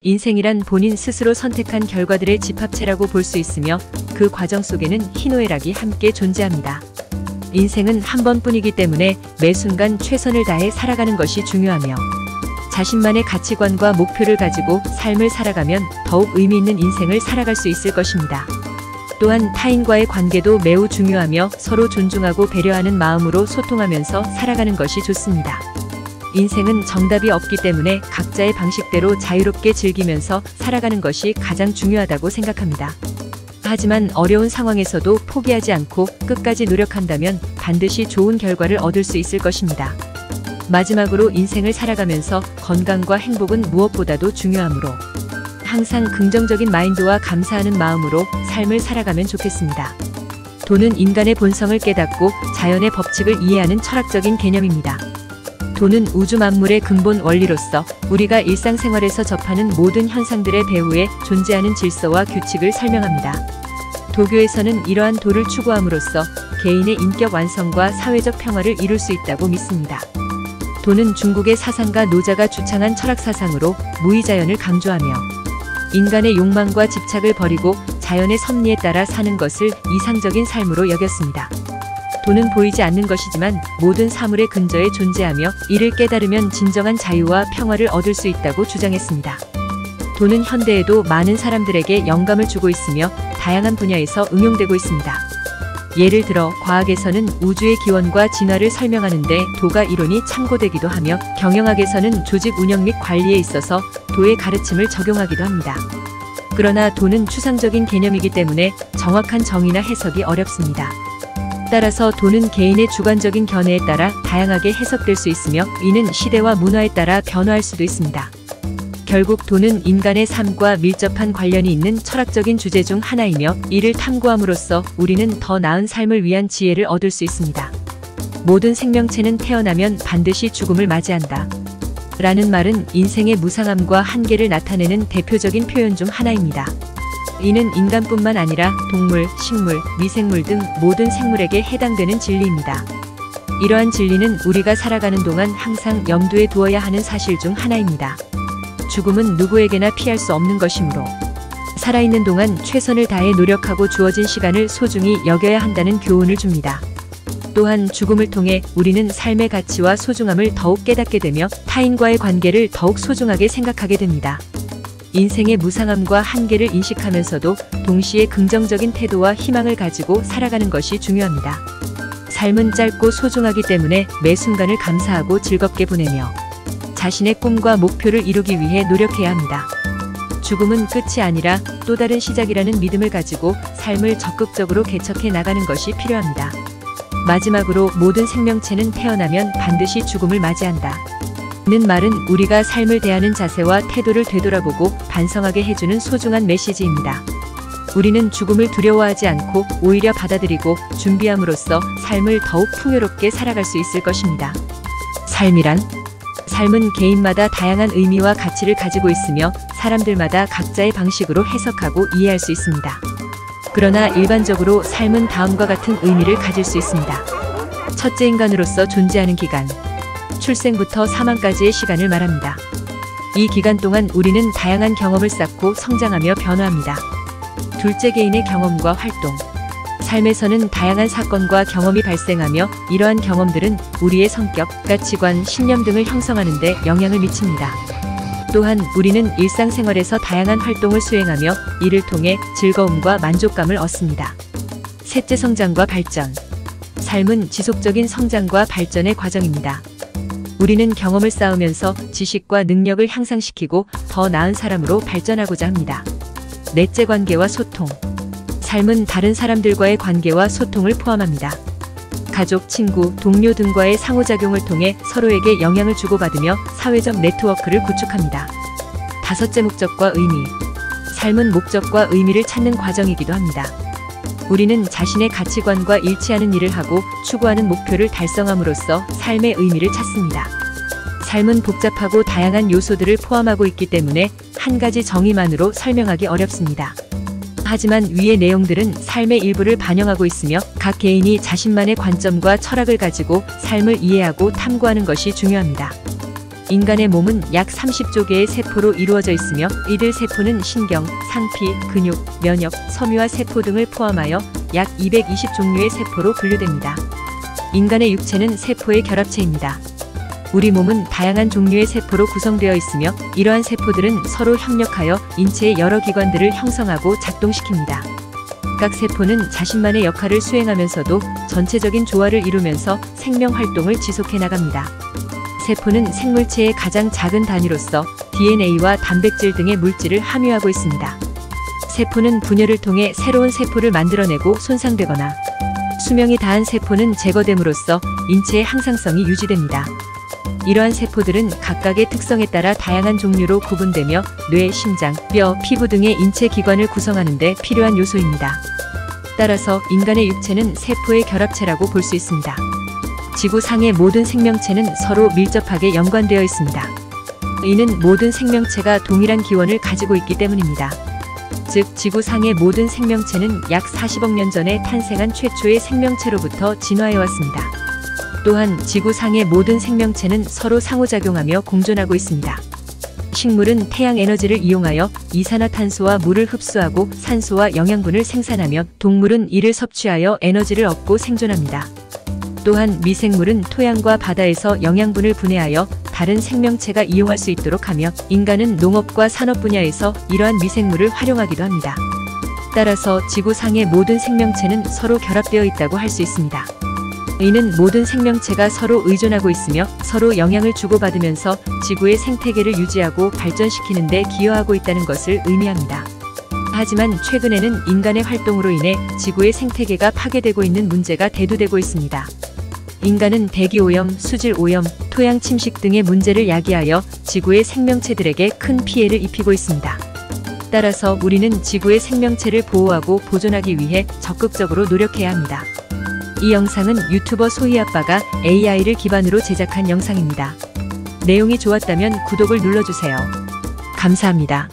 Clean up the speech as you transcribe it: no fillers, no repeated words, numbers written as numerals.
인생이란 본인 스스로 선택한 결과들의 집합체라고 볼 수 있으며 그 과정 속에는 희노애락이 함께 존재합니다. 인생은 한 번뿐이기 때문에 매 순간 최선을 다해 살아가는 것이 중요하며 자신만의 가치관과 목표를 가지고 삶을 살아가면 더욱 의미 있는 인생을 살아갈 수 있을 것입니다. 또한 타인과의 관계도 매우 중요하며 서로 존중하고 배려하는 마음으로 소통하면서 살아가는 것이 좋습니다. 인생은 정답이 없기 때문에 각자의 방식대로 자유롭게 즐기면서 살아가는 것이 가장 중요하다고 생각합니다. 하지만 어려운 상황에서도 포기하지 않고 끝까지 노력한다면 반드시 좋은 결과를 얻을 수 있을 것입니다. 마지막으로 인생을 살아가면서 건강과 행복은 무엇보다도 중요하므로 항상 긍정적인 마인드와 감사하는 마음으로 삶을 살아가면 좋겠습니다. 돈은 인간의 본성을 깨닫고 자연의 법칙을 이해하는 철학적인 개념입니다. 돈은 우주 만물의 근본 원리로서 우리가 일상생활에서 접하는 모든 현상들의 배후에 존재하는 질서와 규칙을 설명합니다. 도교에서는 이러한 도를 추구함으로써 개인의 인격 완성과 사회적 평화를 이룰 수 있다고 믿습니다. 도는 중국의 사상가 노자가 주창한 철학 사상으로 무의자연을 강조하며 인간의 욕망과 집착을 버리고 자연의 섭리에 따라 사는 것을 이상적인 삶으로 여겼습니다. 돈은 보이지 않는 것이지만 모든 사물의 근저에 존재하며 이를 깨달으면 진정한 자유와 평화를 얻을 수 있다고 주장했습니다. 돈은 현대에도 많은 사람들에게 영감을 주고 있으며 다양한 분야에서 응용되고 있습니다. 예를 들어 과학에서는 우주의 기원과 진화를 설명하는 데 도가 이론이 참고되기도 하며 경영학에서는 조직 운영 및 관리에 있어서 도의 가르침을 적용하기도 합니다. 그러나 돈은 추상적인 개념이기 때문에 정확한 정의나 해석이 어렵습니다. 따라서 돈은 개인의 주관적인 견해에 따라 다양하게 해석될 수 있으며 이는 시대와 문화에 따라 변화할 수도 있습니다. 결국 돈은 인간의 삶과 밀접한 관련이 있는 철학적인 주제 중 하나이며 이를 탐구함으로써 우리는 더 나은 삶을 위한 지혜를 얻을 수 있습니다. 모든 생명체는 태어나면 반드시 죽음을 맞이한다. 라는 말은 인생의 무상함과 한계를 나타내는 대표적인 표현 중 하나입니다. 이는 인간뿐만 아니라 동물, 식물, 미생물 등 모든 생물에게 해당되는 진리입니다. 이러한 진리는 우리가 살아가는 동안 항상 염두에 두어야 하는 사실 중 하나입니다. 죽음은 누구에게나 피할 수 없는 것이므로 살아있는 동안 최선을 다해 노력하고 주어진 시간을 소중히 여겨야 한다는 교훈을 줍니다. 또한 죽음을 통해 우리는 삶의 가치와 소중함을 더욱 깨닫게 되며 타인과의 관계를 더욱 소중하게 생각하게 됩니다. 인생의 무상함과 한계를 인식하면서도 동시에 긍정적인 태도와 희망을 가지고 살아가는 것이 중요합니다. 삶은 짧고 소중하기 때문에 매 순간을 감사하고 즐겁게 보내며 자신의 꿈과 목표를 이루기 위해 노력해야 합니다. 죽음은 끝이 아니라 또 다른 시작이라는 믿음을 가지고 삶을 적극적으로 개척해 나가는 것이 필요합니다. 마지막으로 모든 생명체는 태어나면 반드시 죽음을 맞이한다. 는 말은 우리가 삶을 대하는 자세와 태도를 되돌아보고 반성하게 해주는 소중한 메시지입니다. 우리는 죽음을 두려워하지 않고 오히려 받아들이고 준비함으로써 삶을 더욱 풍요롭게 살아갈 수 있을 것입니다. 삶은 개인마다 다양한 의미와 가치를 가지고 있으며 사람들마다 각자의 방식으로 해석하고 이해할 수 있습니다. 그러나 일반적으로 삶은 다음과 같은 의미를 가질 수 있습니다. 첫째, 인간으로서 존재하는 기간. 출생부터 사망까지의 시간을 말합니다. 이 기간 동안 우리는 다양한 경험을 쌓고 성장하며 변화합니다. 둘째, 개인의 경험과 활동. 삶에서는 다양한 사건과 경험이 발생하며 이러한 경험들은 우리의 성격, 가치관, 신념 등을 형성하는 데 영향을 미칩니다. 또한 우리는 일상생활에서 다양한 활동을 수행하며 이를 통해 즐거움과 만족감을 얻습니다. 셋째, 성장과 발전. 삶은 지속적인 성장과 발전의 과정입니다. 우리는 경험을 쌓으면서 지식과 능력을 향상시키고 더 나은 사람으로 발전하고자 합니다. 넷째, 관계와 소통. 삶은 다른 사람들과의 관계와 소통을 포함합니다. 가족, 친구, 동료 등과의 상호작용을 통해 서로에게 영향을 주고받으며 사회적 네트워크를 구축합니다. 다섯째, 목적과 의미. 삶은 목적과 의미를 찾는 과정이기도 합니다. 우리는 자신의 가치관과 일치하는 일을 하고 추구하는 목표를 달성함으로써 삶의 의미를 찾습니다. 삶은 복잡하고 다양한 요소들을 포함하고 있기 때문에 한 가지 정의만으로 설명하기 어렵습니다. 하지만 위의 내용들은 삶의 일부를 반영하고 있으며 각 개인이 자신만의 관점과 철학을 가지고 삶을 이해하고 탐구하는 것이 중요합니다. 인간의 몸은 약 30조 개의 세포로 이루어져 있으며 이들 세포는 신경, 상피, 근육, 면역, 섬유화 세포 등을 포함하여 약 220종류의 세포로 분류됩니다. 인간의 육체는 세포의 결합체입니다. 우리 몸은 다양한 종류의 세포로 구성되어 있으며 이러한 세포들은 서로 협력하여 인체의 여러 기관들을 형성하고 작동시킵니다. 각 세포는 자신만의 역할을 수행하면서도 전체적인 조화를 이루면서 생명 활동을 지속해 나갑니다. 세포는 생물체의 가장 작은 단위로서 DNA와 단백질 등의 물질을 함유하고 있습니다. 세포는 분열을 통해 새로운 세포를 만들어내고 손상되거나 수명이 다한 세포는 제거됨으로써 인체의 항상성이 유지됩니다. 이러한 세포들은 각각의 특성에 따라 다양한 종류로 구분되며 뇌, 심장, 뼈, 피부 등의 인체 기관을 구성하는 데 필요한 요소입니다. 따라서 인간의 육체는 세포의 결합체라고 볼 수 있습니다. 지구상의 모든 생명체는 서로 밀접하게 연관되어 있습니다. 이는 모든 생명체가 동일한 기원을 가지고 있기 때문입니다. 즉, 지구상의 모든 생명체는 약 40억 년 전에 탄생한 최초의 생명체로부터 진화해 왔습니다. 또한 지구상의 모든 생명체는 서로 상호작용하며 공존하고 있습니다. 식물은 태양 에너지를 이용하여 이산화탄소와 물을 흡수하고 산소와 영양분을 생산하며 동물은 이를 섭취하여 에너지를 얻고 생존합니다. 또한 미생물은 토양과 바다에서 영양분을 분해하여 다른 생명체가 이용할 수 있도록 하며 인간은 농업과 산업 분야에서 이러한 미생물을 활용하기도 합니다. 따라서 지구상의 모든 생명체는 서로 결합되어 있다고 할 수 있습니다. 이는 모든 생명체가 서로 의존하고 있으며 서로 영향을 주고받으면서 지구의 생태계를 유지하고 발전시키는 데 기여하고 있다는 것을 의미합니다. 하지만 최근에는 인간의 활동으로 인해 지구의 생태계가 파괴되고 있는 문제가 대두되고 있습니다. 인간은 대기오염, 수질오염, 토양 침식 등의 문제를 야기하여 지구의 생명체들에게 큰 피해를 입히고 있습니다. 따라서 우리는 지구의 생명체를 보호하고 보존하기 위해 적극적으로 노력해야 합니다. 이 영상은 유튜버 소희아빠가 AI를 기반으로 제작한 영상입니다. 내용이 좋았다면 구독을 눌러주세요. 감사합니다.